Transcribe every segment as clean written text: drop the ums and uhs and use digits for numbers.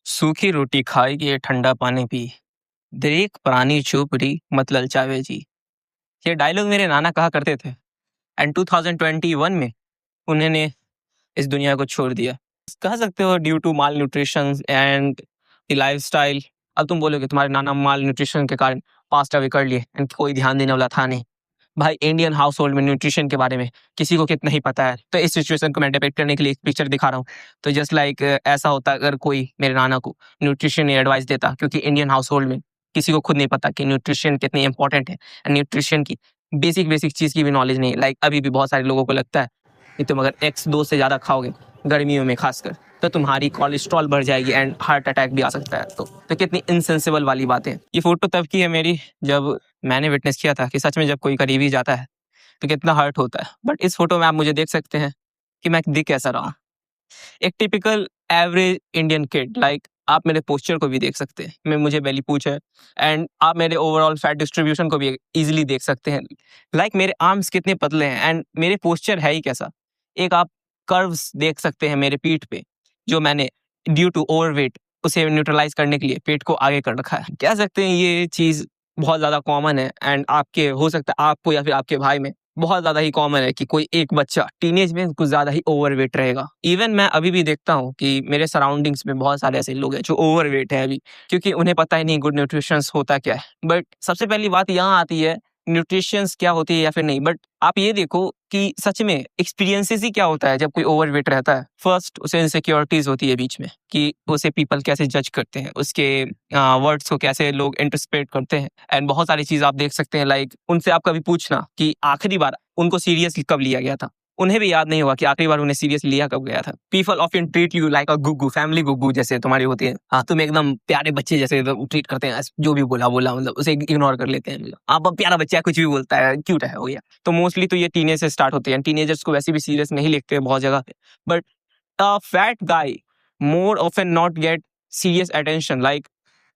सूखी रोटी खाइए ठंडा पानी पी, देख प्राणी चुप रही मत ललचावे जी। ये डायलॉग मेरे नाना कहा करते थे एंड 2021 में उन्होंने इस दुनिया को छोड़ दिया। कह सकते हो due to malnutrition and the lifestyle. अब तुम बोलोगे तुम्हारे नाना माल न्यूट्रिशन के कारण पास्ट अवे कर लिए एंड कोई ध्यान देने वाला था नहीं। भाई इंडियन हाउस होल्ड में न्यूट्रिशन के बारे में किसी को कितना ही पता है। तो इस सिचुएशन को मैं डिपेक्ट करने के लिए एक पिक्चर दिखा रहा हूँ। तो जस्ट लाइक ऐसा होता अगर कोई मेरे नाना को न्यूट्रिशन एडवाइस देता, क्योंकि इंडियन हाउस होल्ड में किसी को खुद नहीं पता कि न्यूट्रिशन कितनी इंपॉर्टेंट है। न्यूट्रिशन की बेसिक चीज़ की भी नॉलेज नहीं। लाइक अभी भी बहुत सारे लोगों को लगता है कि तुम अगर एक्स 2 से ज़्यादा खाओगे गर्मियों में खासकर तो तुम्हारी कोलेस्ट्रॉल बढ़ जाएगी एंड हार्ट अटैक भी आ सकता है। तो कितनी इनसेंसिबल वाली बात है। ये फोटो तब की है मेरी जब मैंने विटनेस किया था कि सच में जब कोई करीबी जाता है तो कितना हर्ट होता है। बट इस फोटो में आप मुझे देख सकते हैं कि मैं दिख कैसा रहा। एक typical average Indian kid. Like आप मेरे पोस्चर को भी देख सकते हैं, मैं मुझे बेली पूछ है एंड आप मेरे ओवरऑल फैट डिस्ट्रीब्यूशन को भी इजीली देख सकते हैं। लाइक मेरे आर्म्स कितने पतले हैं एंड मेरे पोस्चर है ही कैसा। एक आप कर्व्स देख सकते हैं मेरे पीठ पे, जो मैंने ड्यू टू ओवरवेट उसे न्यूट्रलाइज करने के लिए पेट को आगे कर रखा है। कह सकते हैं ये चीज़ बहुत ज़्यादा कॉमन है एंड आपके हो सकता है आपको या फिर आपके भाई में बहुत ज़्यादा ही कॉमन है कि कोई एक बच्चा टीनेज में कुछ ज़्यादा ही ओवरवेट रहेगा। इवन मैं अभी भी देखता हूँ कि मेरे सराउंडिंग्स में बहुत सारे ऐसे लोग हैं जो ओवरवेट है अभी, क्योंकि उन्हें पता ही नहीं गुड न्यूट्रिशन होता क्या है। बट सबसे पहली बात यहाँ आती है न्यूट्रिशंस क्या होती है या फिर नहीं। बट आप ये देखो कि सच में एक्सपीरियंसेस ही क्या होता है जब कोई ओवरवेट रहता है। फर्स्ट उसे इनसिक्योरिटीज होती है बीच में कि उसे पीपल कैसे जज करते हैं, उसके वर्ड्स को कैसे लोग इंटरप्रेट करते हैं एंड बहुत सारी चीज आप देख सकते हैं। लाइक उनसे आप कभी पूछना कि आखिरी बार उनको सीरियसली कब लिया गया था, उन्हें भी याद नहीं होगा कि आखिरी बार उन्हें सीरियसली लिया कब गया था। People often treat you like a गुग्गू, फैमिली गुग्गू जैसे तुम्हारी होती है। हाँ, तुम एकदम प्यारे बच्चे जैसे ट्रीट करते हैं। जो भी बोला बोला मतलब उसे इग्नोर कर लेते हैं। आप प्यारा बच्चा कुछ भी बोलता है क्यूट है हो गया। तो मोस्टली तो ये टीनेज से स्टार्ट होते हैं। टीनेजर्स को वैसे भी सीरियस नहीं लेते हैं बहुत जगह पे। But a fat guy more often not get serious attention. Like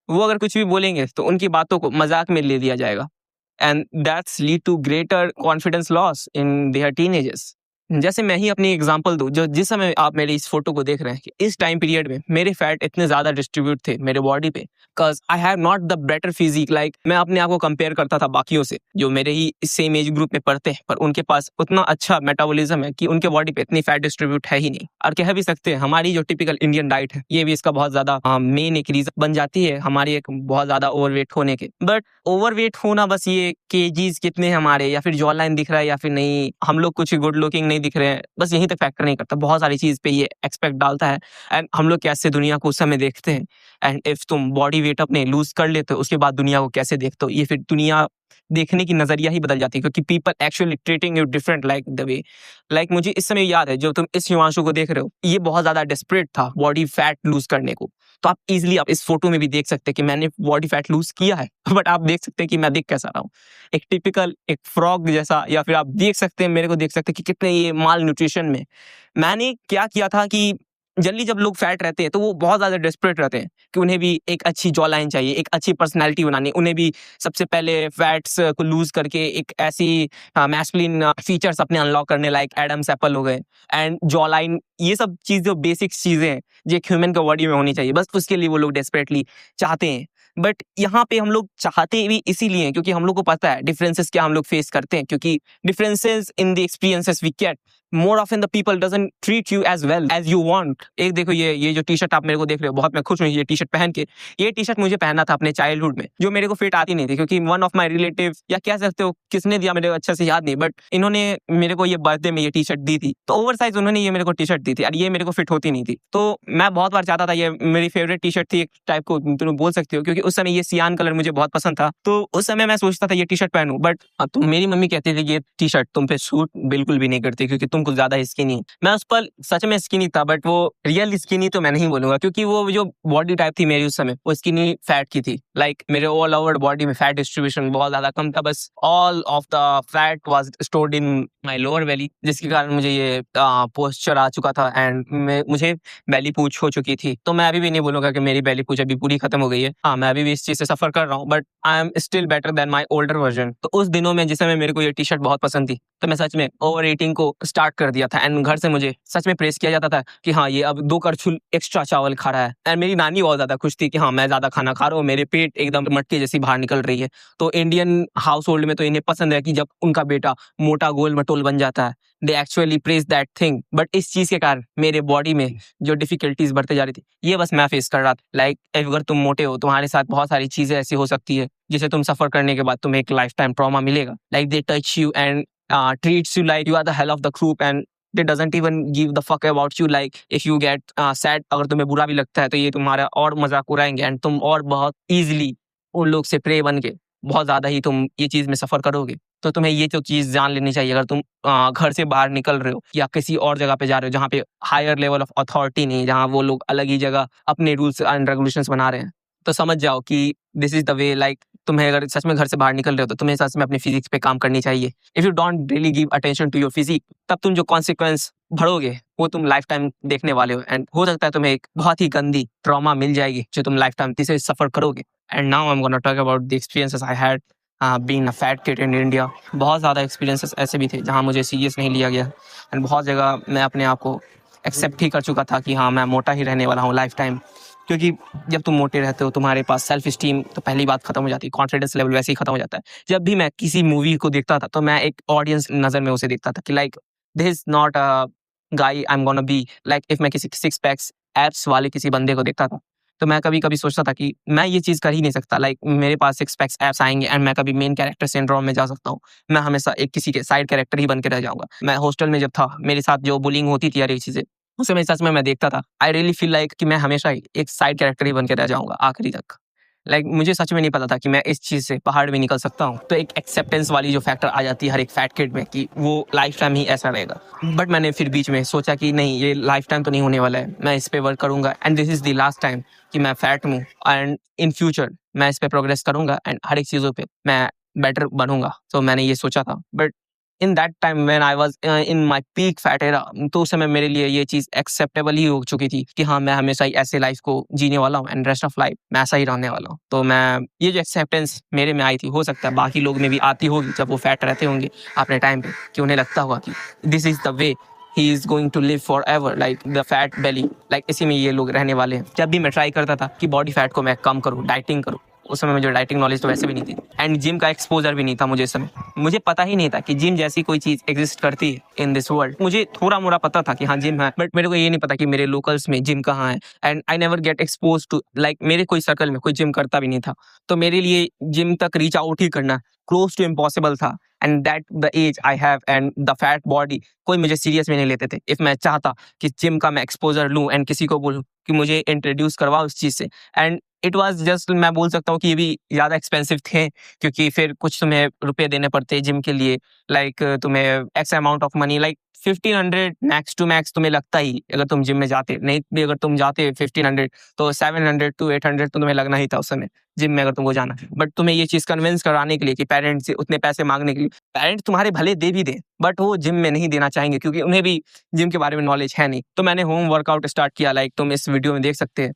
वो अगर कुछ भी बोलेंगे तो उनकी बातों को मजाक में ले लिया जाएगा and that's lead to greater confidence loss in their teenagers. जैसे मैं ही अपनी एग्जांपल दूं, जो जिस समय आप मेरे इस फोटो को देख रहे हैं कि इस टाइम पीरियड में मेरे फैट इतने ज्यादा डिस्ट्रीब्यूट थे मेरे बॉडी पे, cause I have not the better physique. Like मैं अपने आप को कंपेयर करता था बाकियों से जो मेरे ही सेम एज ग्रुप में पढ़ते हैं, पर उनके पास उतना अच्छा मेटाबॉलिज्म है कि उनके बॉडी पे इतनी फैट डिस्ट्रीब्यूट है ही नहीं। और कह भी सकते हैं हमारी जो टिपिकल इंडियन डाइट है ये भी इसका बहुत ज्यादा मेन एक रीजन बन जाती है हमारी एक बहुत ज्यादा ओवरवेट होने के। बट ओवरवेट होना बस ये केजीज कितने हैं हमारे या फिर जॉ लाइन दिख रहा है या फिर नहीं, हम लोग कुछ गुड लुकिंग नहीं दिख रहे हैं, बस यहीं तक फैक्टर नहीं करता। बहुत सारी चीज पे ये एक्सपेक्ट डालता है एंड हम लोग कैसे दुनिया को उस समय देखते हैं। एंड इफ तुम बॉडी वेट अपने लूज कर लेते हो उसके बाद दुनिया को कैसे देखते हो, ये फिर दुनिया देखने की नजरिया ही बदल जाती है, क्योंकि people actually treating you different like the way. Like मुझे इस समय याद है जो तुम इस हिमांशु को देख रहे हो ये बहुत ज्यादा डेस्परेट था बॉडी फैट लूज करने को। तो आप इजीली आप इस फोटो में भी देख सकते हैं कि मैंने बॉडी फैट लूज किया है बट आप देख सकते हैं कि मैं दिख कैसा रहा हूँ, एक टिपिकल एक फ्रॉग जैसा। या फिर आप देख सकते हैं मेरे को देख सकते हैं कि कितने ये माल न्यूट्रिशन में मैंने क्या किया था कि जल्दी जब लोग फैट रहते हैं तो वो बहुत ज्यादा डेस्परेट रहते हैं कि उन्हें भी एक अच्छी जॉ लाइन चाहिए, एक अच्छी पर्सनैलिटी बनानी, उन्हें भी सबसे पहले फैट्स को लूज करके एक ऐसी मैस्कुलिन फीचर्स अपने अनलॉक करने, लाइक एडम्स एप्पल हो गए एंड जॉ लाइन। ये सब चीज जो बेसिक चीजें हैं जो एक ह्यूमन के बॉडी में होनी चाहिए, बस उसके लिए वो लोग डेस्परेटली चाहते हैं। बट यहाँ पे हम लोग चाहते भी इसीलिए क्योंकि हम लोग को पता है डिफरेंसेस क्या हम लोग फेस करते हैं, क्योंकि differences in the experiences we get more often the people doesn't treat you as well as you want. एक देखो ये जो टी शर्ट आप मेरे को देख रहे हो, बहुत मैं खुश हूँ ये टी शर्ट पहन के। ये टी शर्ट मुझे पहनना था अपने चाइल्डहुड में, जो मेरे को फिट आती नहीं थी, क्योंकि वन ऑफ माई रिलेटिव या कह सकते हो किसने दिया मेरे को अच्छा से याद नहीं, बट इन्होंने मेरे को ये बर्थडे में ये टी शर्ट दी थी। तो ओवर साइज उन्होंने ये मेरे को टी शर्ट दी थी और ये मेरे को फिट होती नहीं थी। तो मैं बहुत बार चाहता था, ये मेरी फेवरेट टी शर्ट थी एक टाइप को तुम बोल सकते हो, क्योंकि उस समय ये सियान कलर मुझे बहुत पसंद था। तो उस समय मैं सोचता था ये टी शर्ट पहनूं, बट तुम मेरी मम्मी कहती थी कि ये टी शर्ट तुम पे सूट बिल्कुल भी नहीं करती क्योंकि तुम कुछ ज्यादा स्किनी। मैं उस पर सच में स्किनी था, बट वो रियल स्किनी तो मैं नहीं बोलूंगा, क्योंकि वो जो बॉडी टाइप थी मेरी उस समय वो स्किनी फैट की थी। लाइक मेरे ऑल ओवर बॉडी में फैट डिस्ट्रीब्यूशन बहुत ज्यादा कम था, बस all of the fat was stored in my lower बेली, जिसके कारण मुझे ये पोस्चर आ चुका था एंड मुझे बेली पूछ हो चुकी थी। तो मैं अभी भी नहीं बोलूंगा कि मेरी बेली पूछ अभी पूरी खत्म हो गई है। हाँ, मैं अभी भी इस चीज से सफर कर रहा हूँ, but I am still better than my older version. तो उस दिनों में जिस समय मेरे को ये टी शर्ट बहुत पसंद थी, तो मैं सच में ओवर ईटिंग को स्टार्ट स्टार्ट कर दिया था एंड घर से मुझे सच में प्रेस किया जाता था कि हाँ ये अब 2 करछुल एक्स्ट्रा चावल खा रहा है। एंड मेरी नानी बहुत ज्यादा खुश थी कि हाँ मैं ज्यादा खाना खा रहा हूँ, मेरे पेट एकदम मटके जैसी बाहर निकल रही है। तो इंडियन हाउस होल्ड में तो इन्हें पसंद है कि जब उनका बेटा मोटा गोल मटोल बन जाता है, they actually praise that thing. But इस चीज के कारण मेरे बॉडी में जो डिफिकल्टीज बढ़ते जा रही थी, ये बस मैं फेस कर रहा था। लाइक अगर तुम मोटे हो, तुम्हारे साथ बहुत सारी चीजें ऐसी हो सकती है जिसे तुम सफर करने के बाद तुम्हें एक लाइफ टाइम ट्रॉमा मिलेगा। Like they touch you and treats you like you are the hell of the group and they doesn't even give the fuck about you. Like if you get sad, अगर तुम्हें बुरा भी लगता है तो ये तुम्हारा और मजाक उड़ाएंगे एंड तुम और बहुत easily उन लोग से प्रे बन के बहुत ज्यादा ही तुम ये चीज में सफर करोगे। तो तुम्हें ये तो चीज जान लेनी चाहिए अगर तुम घर से बाहर निकल रहे हो या किसी और जगह पे जा रहे हो जहाँ पे हायर लेवल ऑफ अथॉरिटी नहीं, जहाँ वो लोग अलग ही जगह अपने रूल्स एंड रेगुलेशंस बना रहे हैं, तो समझ जाओ कि this is the way. Like तुम्हें अगर सच में घर से बाहर निकल रहे हो तो तुम्हें सच में अपनी फिजिक्स पे काम करनी चाहिए। If you don't really give attention to your physique, तब तुम जो कॉन्सिक्वेंस भरोगे वो तुम लाइफ टाइम देखने वाले हो एंड हो सकता है तुम्हें एक बहुत ही गंदी ट्रॉमा मिल जाएगी जो तुम लाइफ टाइम से सफर करोगे। And now I am gonna talk about the experiences I had being a fat kid in India. बहुत ज़्यादा एक्सपीरियंसेस ऐसे भी थे जहाँ मुझे सीरियस नहीं लिया गया एंड बहुत जगह मैं अपने आप को एक्सेप्ट ही कर चुका था कि हाँ मैं मोटा ही रहने वाला हूँ लाइफ टाइम। क्योंकि जब तुम मोटे रहते हो तुम्हारे पास सेल्फ स्टीम तो पहली बात खत्म हो जाती है, कॉन्फिडेंस लेवल वैसे ही खत्म हो जाता है। जब भी मैं किसी मूवी को देखता था तो मैं एक ऑडियंस नजर में उसे देखता था कि like this is not a guy I am gonna be. Like if मैं किसी 6 पैक्स एब्स वाले किसी बंदे को देखता था तो मैं कभी कभी सोचता था कि मैं ये चीज कर ही नहीं सकता। लाइक मेरे पास 6 पैक्स एब्स आएंगे एंड मैं कभी मेन कैरेक्टर सिंड्रोम में जा सकता हूँ, मैं हमेशा एक किसी के साइड कैरेक्टर ही बन के रह जाऊंगा। मैं हॉस्टल में जब था मेरे साथ जो बुलिंग होती थी यार ये चीजें, उस समय सच में मैं देखता था आई रियली फील लाइक कि मैं हमेशा ही एक साइड कैरेक्टर ही बन के रह जाऊंगा आखिरी तक। लाइक मुझे सच में नहीं पता था कि मैं इस चीज से पहाड़ भी निकल सकता हूँ। तो एक एक्सेप्टेंस वाली जो फैक्टर आ जाती है हर एक फैट किड में कि वो लाइफ टाइम ही ऐसा रहेगा। बट मैंने फिर बीच में सोचा कि नहीं ये लाइफ टाइम तो नहीं होने वाला है, मैं इस पे वर्क करूंगा and this is the last time कि मैं फैट हूँ एंड इन फ्यूचर मैं इस पे प्रोग्रेस करूंगा एंड हर एक चीजों पे मैं बेटर बनूंगा। तो मैंने ये सोचा था। But in that time when I was in my peak fat era, तो उस समय मेरे लिए ये चीज एक्सेप्टेबल ही हो चुकी थी कि हाँ मैं हमेशा ही ऐसे लाइफ को जीने वाला हूँ एंड रेस्ट ऑफ लाइफ मैं ऐसा ही रहने वाला हूँ। तो मैं ये जो एक्सेप्टेंस मेरे में आई थी, हो सकता है बाकी लोग में भी आती होगी जब वो फैट रहते होंगे अपने टाइम पे, कि उन्हें लगता होगा कि this is the way he is going to live forever, like the fat belly, like इसी में ये लोग रहने वाले हैं। जब भी मैं ट्राई करता था कि बॉडी फैट को मैं कम करूँ, डाइटिंग करूँ, उस समय मुझे डाइटिंग नॉलेज तो वैसे भी नहीं थी एंड जिम का एक्सपोजर भी नहीं था मुझे। इस समय मुझे पता ही नहीं था कि जिम जैसी कोई चीज एग्जिस्ट करती है इन दिस वर्ल्ड। मुझे थोड़ा मोड़ा पता था कि हाँ जिम है, बट मेरे को ये नहीं पता कि मेरे लोकल्स में जिम कहाँ है and I never get expose to, like मेरे कोई सर्कल में कोई जिम करता भी नहीं था। तो मेरे लिए जिम तक रीच आउट ही करना क्लोज टू इम्पॉसिबल था and that the age I have and the fat body, कोई मुझे सीरियस में नहीं लेते थे। इफ मैं चाहता कि जिम का मैं एक्सपोजर लूँ एंड किसी को बोलूँ कि मुझे इंट्रोड्यूस करवाओ उस चीज से, एंड इट वाज जस्ट, मैं बोल सकता हूँ कि ये भी ज़्यादा एक्सपेंसिव थे क्योंकि फिर कुछ तुम्हें रुपए देने पड़ते जिम के लिए। लाइक तुम्हें X amount of money, like 1500 max to max तुम्हें लगता ही अगर तुम जिम में जाते, नहीं भी अगर तुम जाते 1500 तो 700 to 800 तो तुम्हें लगना ही था उस समय जिम में अगर तुमको जाना। बट तुम्हें ये चीज़ कन्विंस कराने के लिए कि पेरेंट्स से उतने पैसे मांगने के लिए, पेरेंट्स तुम्हारे भले दे भी दें बट वो जिम में नहीं देना चाहेंगे क्योंकि उन्हें भी जिम के बारे में नॉलेज है नहीं। तो मैंने होम वर्कआउट स्टार्ट किया, लाइक तुम इस वीडियो में देख सकते हैं।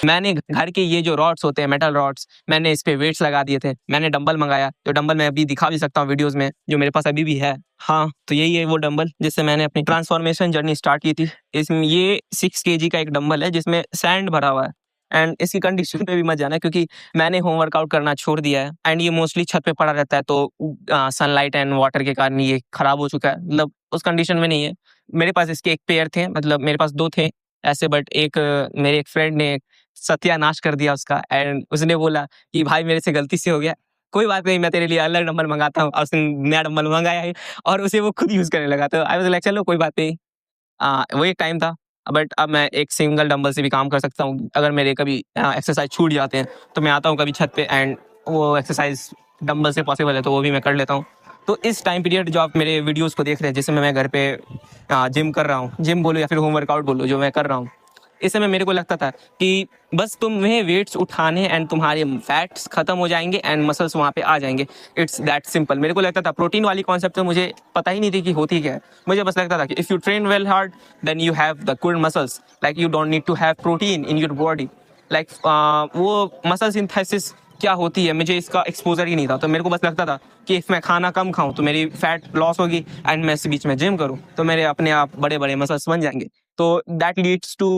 मैंने घर के ये जो रॉड्स होते हैं मेटल रॉड्स, मैंने इस पे वेट्स लगा दिए थे। मैंने डंबल मंगाया, तो डंबल मैं अभी दिखा भी सकता हूँ वीडियोस में, जो मेरे पास अभी भी है। हाँ तो यही है वो डंबल जिससे मैंने अपनी ट्रांसफॉर्मेशन जर्नी स्टार्ट की थी। इसमें ये 6 kg का एक डंबल है जिसमें सैंड भरा हुआ है एंड इसकी कंडीशन पे भी मत जाना क्योंकि मैंने होम वर्कआउट करना छोड़ दिया है एंड ये मोस्टली छत पे पड़ा रहता है, तो सनलाइट एंड वाटर के कारण ये खराब हो चुका है, मतलब उस कंडीशन में नहीं है। मेरे पास इसके एक पेयर थे, मतलब मेरे पास 2 थे ऐसे, बट एक मेरे एक फ्रेंड ने सत्यानाश कर दिया उसका एंड उसने बोला कि भाई मेरे से गलती से हो गया, कोई बात नहीं, मैं तेरे लिए अलग डंबल मंगाता हूँ। और उसने नया डंबल मंगाया है और उसे वो खुद यूज करने लगा। तो आई वाज लाइक चलो कोई बात नहीं, वो एक टाइम था। बट अब मैं एक सिंगल डंबल से भी काम कर सकता हूँ। अगर मेरे कभी एक्सरसाइज छूट जाते हैं तो मैं आता हूँ कभी छत पे एंड वो एक्सरसाइज डंबल से पॉसिबल है तो वो भी मैं कर लेता हूँ। तो इस टाइम पीरियड जो आप मेरे वीडियोस को देख रहे हैं जिसमें मैं घर पे जिम कर रहा हूँ, जिम बोलो या फिर होम वर्कआउट बोलो, जो मैं कर रहा हूँ, इस समय मेरे को लगता था कि बस तुम्हें वेट्स उठाने एंड तुम्हारे फैट्स खत्म हो जाएंगे एंड मसल्स वहाँ पे आ जाएंगे। It's that simple. मेरे को लगता था प्रोटीन वाली कॉन्सेप्ट तो मुझे पता ही नहीं थी कि होती क्या है। मुझे बस लगता था कि if you train well hard then you have the good muscles, like you don't need to have protein in your body. Like वो मसल सिंथेसिस क्या होती है मुझे इसका एक्सपोजर ही नहीं था। तो मेरे को बस लगता था कि इफ मैं खाना कम खाऊं तो मेरी फैट लॉस होगी एंड मैं इस बीच में जिम करूं तो मेरे अपने आप बड़े बड़े मसल्स बन जाएंगे। तो that leads to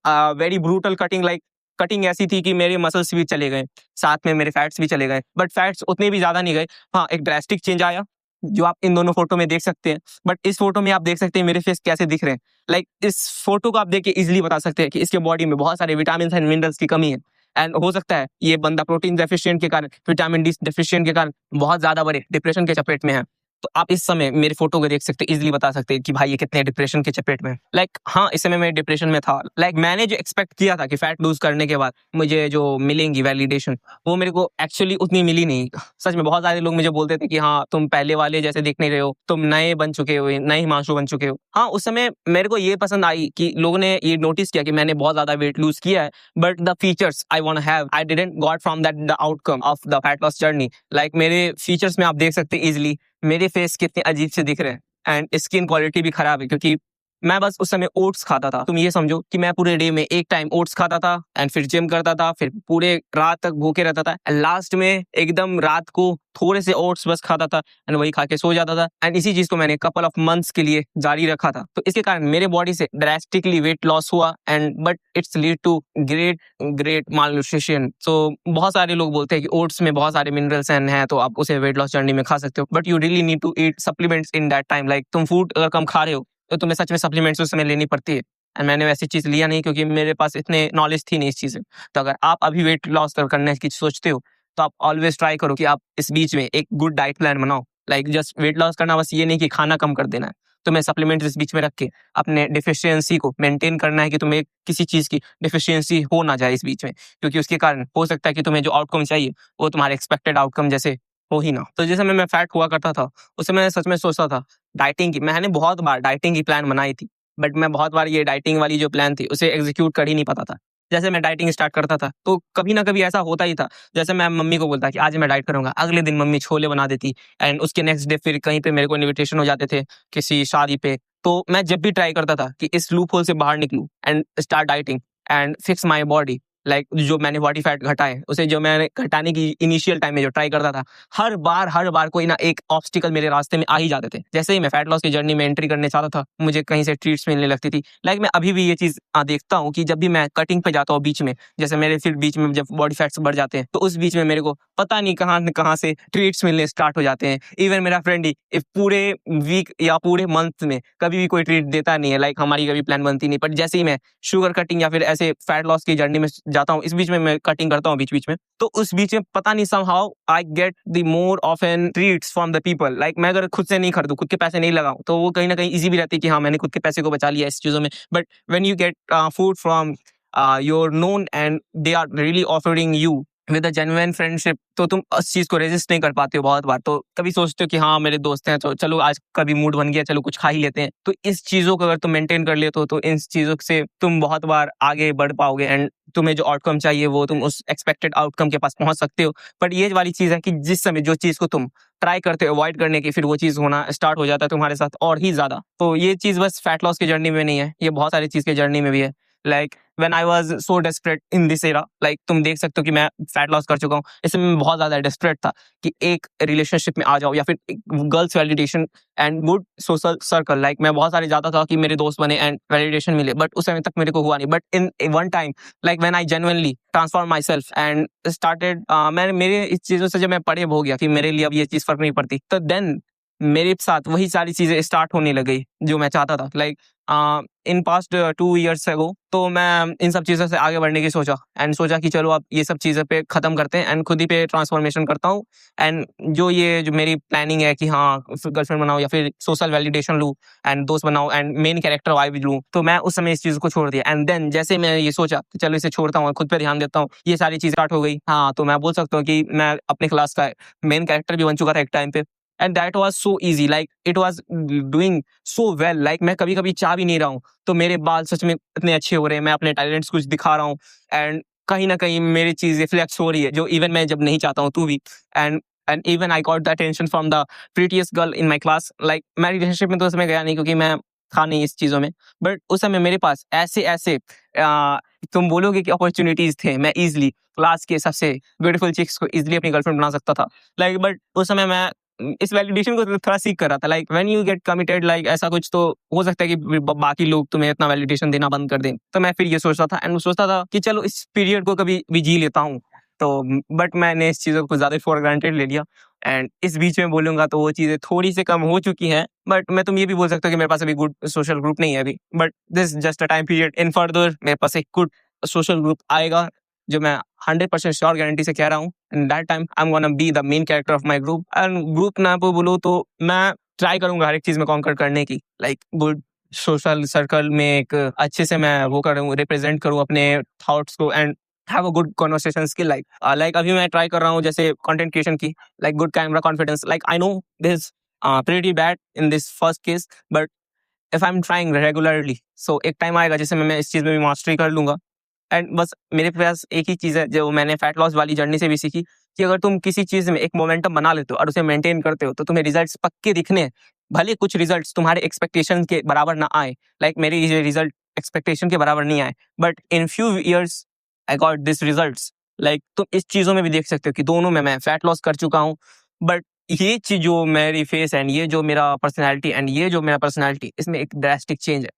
very brutal cutting. Like cutting ऐसी थी कि मेरे मसल्स भी चले गए, साथ में मेरे फैट्स भी चले गए, बट फैट्स उतने भी ज्यादा नहीं गए। हाँ, एक ड्रास्टिक चेंज आया जो आप इन दोनों फोटो में देख सकते हैं। बट इस फोटो में आप देख सकते हैं मेरे फेस कैसे दिख रहे हैं। लाइक इस फोटो को आप देख के इजिली बता सकते हैं कि इसके बॉडी में बहुत सारे विटामिन एंड मिनरल्स की कमी है। एंड हो सकता है ये बंदा प्रोटीन डेफिशिएंट के कारण, विटामिन डी डेफिशिएंट के कारण बहुत ज्यादा बड़े डिप्रेशन के चपेट में है। तो आप इस समय मेरे फोटो को देख सकते हैं, इजिली बता सकते हैं कि भाई ये कितने डिप्रेशन के चपेट में। लाइक हाँ, इस समय मैं डिप्रेशन में था। लाइक मैंने जो एक्सपेक्ट किया था कि फैट लूज करने के बाद मुझे जो मिलेंगी वैलिडेशन, वो मेरे को एक्चुअली उतनी मिली नहीं। सच में बहुत सारे लोग मुझे बोलते थे कि हाँ तुम पहले वाले जैसे दिख नहीं रहे हो, तुम नए बन चुके हो, नए हिमांशु बन चुके हो। हाँ, उस समय मेरे को ये पसंद आई कि लोगों ने ये नोटिस किया कि मैंने बहुत ज्यादा वेट लूज किया है, but the features I want have I didn't got from that the outcome of the fat loss journey. Like मेरे फीचर्स में आप देख सकते हैं इजिली मेरे फेस कितने अजीब से दिख रहे हैं एंड स्किन क्वालिटी भी खराब है, क्योंकि मैं बस उस समय ओट्स खाता था। तुम ये समझो कि मैं पूरे डे में एक टाइम ओट्स खाता था एंड फिर जिम करता था, फिर पूरे रात तक भूखे रहता था, लास्ट में एकदम रात को थोड़े से ओट्स बस खाता था एंड वही खा के सो जाता था। एंड इसी चीज को मैंने कपल ऑफ मंथ्स के लिए जारी रखा था। तो इसके कारण मेरे बॉडी से ड्रास्टिकली वेट लॉस हुआ and but it's lead to great great malnutrition. So बहुत सारे लोग बोलते हैं कि ओट्स में बहुत सारे मिनरल्स हैं, तो आप उसे वेट लॉस जर्नी में खा सकते हो, but you really need to eat supplements in that time. Like तुम फूड अगर कम खा रहे हो तो तुम्हें सच में सप्लीमेंट्स उस समय लेनी पड़ती है। एंड मैंने वैसी चीज लिया नहीं क्योंकि मेरे पास इतने नॉलेज थी नहीं इस चीज में। तो अगर आप अभी वेट लॉस करने की सोचते हो तो आप ऑलवेज ट्राई करो कि आप इस बीच में एक गुड डाइट प्लान बनाओ। लाइक जस्ट वेट लॉस करना बस ये नहीं कि खाना कम कर देना है, तुम्हें सप्लीमेंट्स इस बीच में रख के अपने डिफिशियंसी को मेंटेन करना है कि तुम्हें किसी चीज की डिफिशियंसी हो ना जाए इस बीच में, क्योंकि उसके कारण हो सकता है कि तुम्हें जो आउटकम चाहिए वो तुम्हारे एक्सपेक्टेड आउटकम जैसे हो ही ना। तो जैसे मैं फैट हुआ करता था उस समय मैं सच में सोचता था डाइटिंग की, मैंने बहुत बार डाइटिंग की प्लान बनाई थी, बट मैं बहुत बार ये डाइटिंग वाली जो प्लान थी उसे एग्जीक्यूट कर ही नहीं पाता था। जैसे मैं डाइटिंग स्टार्ट करता था तो कभी ना कभी ऐसा होता ही था, जैसे मैं मम्मी को बोलता कि आज मैं डाइट करूंगा, अगले दिन मम्मी छोले बना देती एंड उसके नेक्स्ट डे फिर कहीं पे मेरे को इनविटेशन हो जाते थे किसी शादी पे। तो मैं जब भी ट्राई करता था कि इस लूप होल से बाहर निकलूं and start dieting and fix my body, like जो मैंने बॉडी फैट घटाए उसे जो मैंने घटाने की इनिशियल टाइम में जो ट्राई करता था, हर बार कोई ना एक ऑब्स्टिकल मेरे रास्ते में आ ही जाते थे। जैसे ही मैं फैट लॉस की जर्नी में एंट्री करने चाहता था मुझे कहीं से ट्रीट्स मिलने लगती थी। लाइक मैं अभी भी ये चीज देखता हूँ कि जब भी मैं कटिंग पे जाता हूँ बीच में, जैसे मेरे फिर बीच में जब बॉडी फैट्स बढ़ जाते हैं तो उस बीच में मेरे को पता नहीं कहाँ से ट्रीट्स मिलने स्टार्ट हो जाते हैं। इवन मेरा फ्रेंड ही पूरे वीक या पूरे मंथ में कभी भी कोई ट्रीट देता नहीं है। लाइक हमारी कभी प्लान बनती नहीं, बट जैसे ही मैं शुगर कटिंग या फिर ऐसे फैट लॉस की जर्नी में जाता हूँ, इस बीच में मैं कटिंग करता हूँ बीच में, तो उस बीच में पता नहीं somehow I get the more of an treats from the people. Like मैं अगर खुद से नहीं खरीदूं, खुद के पैसे नहीं लगाऊं, तो वो कहीं ना कहीं इजी भी रहती है कि हाँ मैंने खुद के पैसे को बचा लिया इस चीजों में। But when you get food from your known and they are really offering you with a genuine friendship, तो तुम उस चीज को रेजिस्ट नहीं कर पाते हो बहुत बार। तो कभी सोचते हो कि हाँ मेरे दोस्त हैं तो चलो आज कभी मूड बन गया, चलो कुछ खा ही लेते हैं। तो इस चीजों को अगर तुम मेंटेन कर लेते हो तो इन चीजों से तुम बहुत बार आगे बढ़ पाओगे एंड तुम्हें जो आउटकम चाहिए वो तुम उस एक्सपेक्टेड आउटकम के पास पहुंच सकते हो। बट ये वाली चीज है कि जिस समय जो चीज को तुम ट्राई करते हो अवॉइड करने की, फिर वो चीज होना स्टार्ट हो जाता है तुम्हारे साथ और ही ज्यादा। तो ये चीज बस फैट लॉस की जर्नी में नहीं है, ये बहुत सारी चीज की जर्नी में भी है। Like when I was so desperate in this era, like तुम देख सकते हो कि मैं फैट लॉस कर चुका हूँ, इसमें मैं बहुत ज्यादा डेस्परेट था कि एक रिलेशनशिप में आ जाओ या फिर girls validation and good social circle. Like मैं बहुत सारे जाता था कि मेरे दोस्त बने एंड वैलिडेशन मिले, बट उस समय तक मेरे को हुआ नहीं। But in one time like when I genuinely transform my self and started, मैंने मेरे इस चीजों से जब मैं परे हो गया कि मेरे लिए अब ये चीज फर्क नहीं पड़ती, तो देन मेरे साथ वही सारी चीजें स्टार्ट होने लग गई जो मैं चाहता था। लाइक इन पास्ट 2 years अगो तो मैं इन सब चीज़ों से आगे बढ़ने की सोचा कि चलो अब ये सब चीज़ें पे ख़त्म करते हैं एंड खुद ही पे ट्रांसफॉर्मेशन करता हूँ। एंड जो मेरी प्लानिंग है कि हाँ गर्लफ्रेंड बनाओ या फिर सोशल वैलिडेशन लूँ एंड दोस्त बनाओ एंड मेन कैरेक्टर वाइब लूँ, तो मैं उस समय इस चीज़ को छोड़ दिया। एंड देन जैसे मैंने ये सोचा कि चलो इसे छोड़ता हूँ, खुद पे ध्यान देता हूँ, ये सारी चीज़ स्टार्ट हो गई। हाँ, तो मैं बोल सकता हूँ कि मैं अपने क्लास का मेन कैरेक्टर भी बन चुका था एक टाइम पे। And that was so easy, like it was doing so well. Like मैं कभी कभी चाह भी नहीं रहा हूँ तो मेरे बाल सच में इतने अच्छे हो रहे हैं, मैं अपने टैलेंट्स कुछ दिखा रहा हूँ एंड कहीं ना कहीं मेरी चीज रिफ्लेक्स हो रही है जो इवन मैं जब नहीं चाहता हूँ तू भी। And even I got the attention from the prettiest girl in my class. Like मैं रिलेशनशिप में तो उस समय गया नहीं क्योंकि मैं था नहीं इस चीजों में, बट उस समय मेरे पास ऐसे तुम बोलोगे कि अपॉर्चुनिटीज थे, मैं इजिली क्लास के सबसे ब्यूटीफुल चिक्स को इजिली अपनी गर्लफ्रेंड बना सकता था, लाइक बट उस समय मैं इस वैलिडेशन को थोड़ा सीख कर रहा था, like when you gate committed, like ऐसा कुछ तो हो सकता है कि बाकी लोग तुम्हें इतना वैलिडेशन देना बंद कर दें। तो मैं फिर ये सोचता था एंड सोचता था कि चलो इस पीरियड को कभी भी जी लेता हूँ, तो बट मैंने इस चीज़ों को ज़्यादा फॉर ग्रांटेड ले लिया। एंड इस बीच में बोलूंगा तो वो चीज़ें थोड़ी सी कम हो चुकी हैं, बट मैं तुम ये भी बोल सकते हो कि मेरे पास अभी गुड सोशल ग्रुप नहीं है अभी, but this just a time period, in further मेरे पास एक गुड सोशल ग्रुप आएगा, जो मैं 100% श्योर गारंटी से कह रहा हूँ। And that time I am gonna be the main character of my group. And group ना बोलो तो मैं ट्राई करूंगा हर एक चीज में कॉन्कर करने की, लाइक गुड सोशल सर्कल में एक अच्छे से मैं वो करूँ, रिप्रेजेंट करूँ अपने थॉट्स को and have a good conversation skill, like अभी मैं ट्राई कर रहा हूँ जैसे कंटेंट क्रिएशन की, like good camera confidence, like I know this pretty bad in this first case, but if I am trying regularly, so एक time आएगा जिसमें मैं इस चीज में भी मास्टरी कर लूंगा। एंड बस मेरे पास एक ही चीज़ है जो मैंने फैट लॉस वाली जर्नी से भी सीखी, कि अगर तुम किसी चीज़ में एक मोमेंटम बना लेते हो और उसे मेंटेन करते हो तो तुम्हें रिजल्ट्स पक्के दिखने हैं। भले कुछ रिजल्ट्स तुम्हारे एक्सपेक्टेशन के बराबर ना आए, लाइक मेरे ये रिजल्ट एक्सपेक्टेशन के बराबर नहीं आए, but in few years I got this results. Like तुम इस चीज़ों में भी देख सकते हो कि दोनों में मैं फैट लॉस कर चुका हूँ, बट ये चीज़ जो मेरी फेस एंड ये जो मेरा पर्सनैलिटी एंड ये जो मेरा पर्सनैलिटी, इसमें एक ड्रास्टिक चेंज है।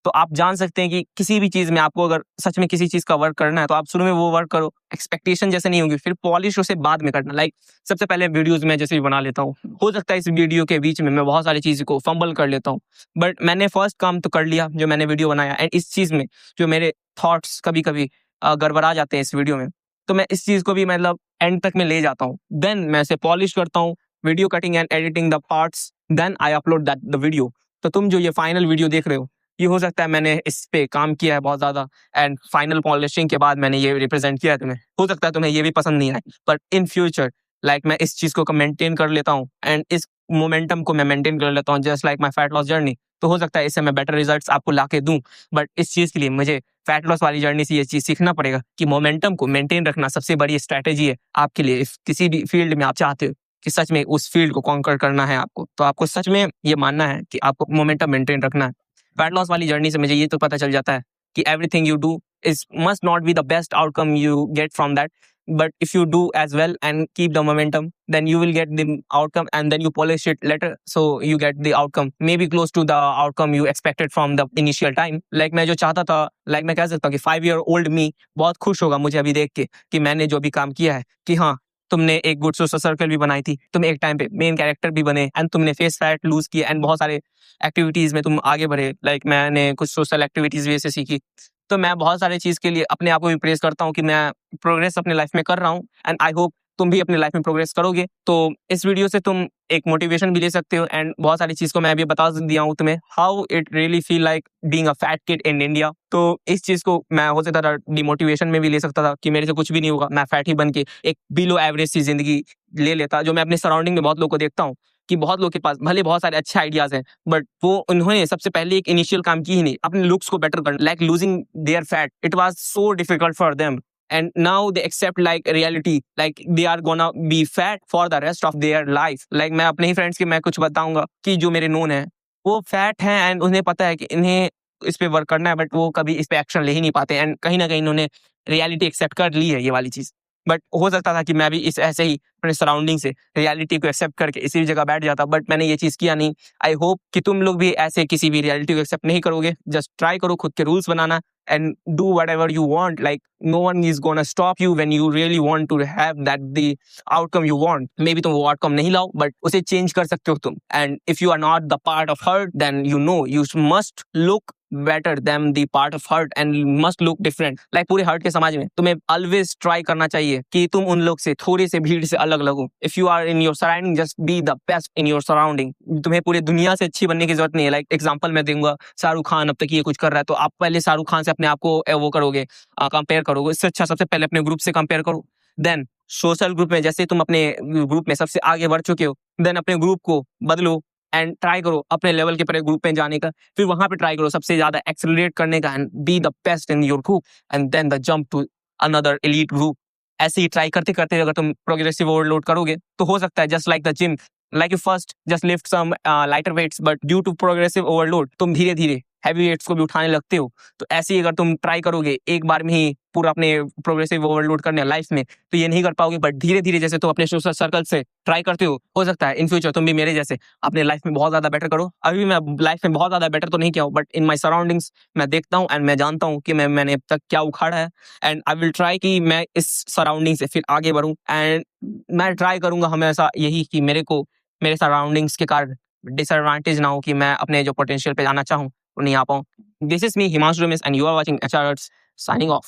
तो आप जान सकते हैं कि किसी भी चीज में आपको अगर सच में किसी चीज का वर्क करना है तो आप शुरू में वो वर्क करो, एक्सपेक्टेशन जैसे नहीं होगी, फिर पॉलिश उसे बाद में करना। लाइक सबसे पहले वीडियोस में जैसे भी बना लेता हूँ, हो सकता है इस वीडियो के बीच में मैं बहुत सारी चीज को फंबल कर लेता हूँ, बट मैंने फर्स्ट काम तो कर लिया जो मैंने वीडियो बनाया। एंड इस चीज में जो मेरे थॉट्स कभी कभी गड़बड़ा जाते हैं इस वीडियो में, तो मैं इस चीज को भी मतलब एंड तक में ले जाता हूँ, देन मैं इसे पॉलिश करता हूँ, video cutting and editing the parts, then I upload that the video. तो तुम जो ये फाइनल वीडियो देख रहे हो, ये हो सकता है मैंने इस पे काम किया है बहुत ज्यादा, एंड फाइनल पॉलिशिंग के बाद मैंने ये रिप्रेजेंट किया है तुम्हें, हो सकता है तुम्हें ये भी पसंद नहीं आए, बट इन फ्यूचर लाइक मैं इस चीज को मेंटेन कर लेता हूँ एंड इस मोमेंटम को मैं मेंटेन कर लेता हूँ, just like my fat loss journey. तो हो सकता है इससे मैं बेटर रिजल्ट्स आपको ला के दूं, बट इस चीज के लिए मुझे फैट लॉस वाली जर्नी से ये चीज सीखना पड़ेगा कि मोमेंटम को मेंटेन रखना सबसे बड़ी स्ट्रैटेजी है आपके लिए। इफ किसी भी फील्ड में आप चाहते हो कि सच में उस फील्ड को कॉन्कर करना है आपको, तो आपको सच में ये मानना है कि आपको मोमेंटम मेंटेन रखना है। फैट लॉस वाली जर्नी से मुझे ये तो पता चल जाता है कि everything you do is must not be the best outcome you get from that, but if you do as well and keep the momentum, then you will get the outcome and then you polish it later, so you get the outcome maybe close to the outcome you expected from the initial time। like मैं जो चाहता था, like मैं कह सकता हूँ कि 5-year-old me बहुत खुश होगा मुझे अभी देख के कि मैंने जो भी काम किया है, कि हाँ तुमने एक गुड सोशल सर्कल भी बनाई थी, तुम एक टाइम पे मेन कैरेक्टर भी बने एंड तुमने फेस फैट लूज किया एंड बहुत सारे एक्टिविटीज में तुम आगे बढ़े। लाइक मैंने कुछ सोशल एक्टिविटीज भी ऐसे सीखी, तो मैं बहुत सारे चीज के लिए अपने आप को भी प्रेस करता हूँ कि मैं प्रोग्रेस अपने लाइफ में कर रहा हूँ, एंड आई होप तुम भी अपने लाइफ में प्रोग्रेस करोगे। तो इस वीडियो से तुम एक मोटिवेशन भी ले सकते हो एंड बहुत सारी चीज को मैं अभी बता दिया हूँ तुम्हें, how it really feel like being a fat kid in India. तो इस चीज को मैं हो सकता था डिमोटिवेशन में भी ले सकता था कि मेरे से कुछ भी नहीं होगा, मैं फैट ही बन के एक बिलो एवरेज सी जिंदगी ले लेता, जो मैं अपने सराउंडिंग में बहुत लोग को देखता हूँ कि बहुत लोग के पास भले बहुत सारे अच्छे आइडियाज हैं, बट वो उन्होंने सबसे पहले एक इनिशियल काम की ही नहीं अपने लुक्स को बेटर करना, like losing their fat, it was so difficult for them and now they accept like reality, like they are gonna be fat for the rest of their life। like मैं अपने ही friends के मैं कुछ बताऊंगा कि जो मेरे नोन है वो फैट हैं एंड उन्हें पता है कि इन्हें इस पे वर्क करना है, बट वो कभी इस पे एक्शन ले ही नहीं पाते एंड कहीं ना कहीं उन्होंने रियलिटी एक्सेप्ट कर ली है ये वाली चीज। बट हो सकता था कि मैं भी इस ऐसे ही अपने सराउंडिंग से रियलिटी को एक्सेप्ट करके इसी जगह बैठ जाता, बट मैंने ये चीज किया नहीं। आई होप कि तुम लोग भी ऐसे किसी भी रियलिटी को एक्सेप्ट नहीं करोगे, जस्ट ट्राई करो खुद के rules banana and do whatever you want, like no one is gonna stop you when you really want to have that the outcome you want। maybe तुम वो outcome नहीं लाओ but उसे change कर सकते हो तुम, and if you are not the part of hurt then you know you must look better than the part of hurt and you must look different। like पूरे hurt के समाज में तुम्हें always try करना चाहिए कि तुम उन लोग से थोड़े से भीड़ से अलग लगो। if you are in your surrounding just be the best in your surrounding। तुम्हें पूरे दुनिया से अच्छी बनने की जरूरत नहीं है। like एग्जांपल मैं दूंगा, शाहरुख खान अब तक ये कुछ कर रहा है तो आप पहले शाहरुख खान से अपने आप को वो करोगे, कंपेयर करोगे, इससे अच्छा सबसे पहले अपने ग्रुप से कंपेयर करो। देन सोशल ग्रुप में जैसे तुम अपने ग्रुप में सबसे आगे बढ़ चुके हो, देन अपने ग्रुप को बदलो एंड ट्राई करो अपने लेवल के पर ग्रुप में जाने का, फिर वहां पे ट्राई करो सबसे ज्यादा एक्सेलरेट करने का and be the best in your group and then the jump to another elite group. ऐसे ही ट्राई करते करते अगर तुम प्रोग्रेसिव ओवरलोड करोगे तो हो सकता है just like the gym, like you first just lift some lighter weights but due to progressive overload तुम धीरे धीरे हैवी वेट्स को भी उठाने लगते हो, तो ऐसे ही अगर तुम ट्राई करोगे एक बार में ही पूरा अपने प्रोग्रेसिव ओवरलोड करने लाइफ में, तो ये नहीं कर पाओगे। बट धीरे-धीरे जैसे तुम अपने सोशल सर्कल से ट्राई करते हो सकता है इन फ्यूचर तुम भी मेरे जैसे अपने लाइफ में बहुत ज़्यादा बेटर करो। अभी भी मैं लाइफ में बहुत ज़्यादा बेटर तो नहीं किया हूँ, बट इन माय सराउंडिंग्स मैं देखता हूँ एंड मैं जानता हूँ कि मैंने अब तक क्या उखाड़ा है, एंड आई विल ट्राई कि मैं इस सराउंडिंग से फिर आगे बढ़ूँ। एंड मैं ट्राई करूँगा हमेशा यही कि मेरे को मेरे सराउंडिंग्स के कारण डिसएडवांटेज ना हो, कि मैं अपने जो पोटेंशियल पे जाना चाहूँ वो नहीं आ पाऊँ। This is me Himanshu Ramesh and you are watching HR signing of.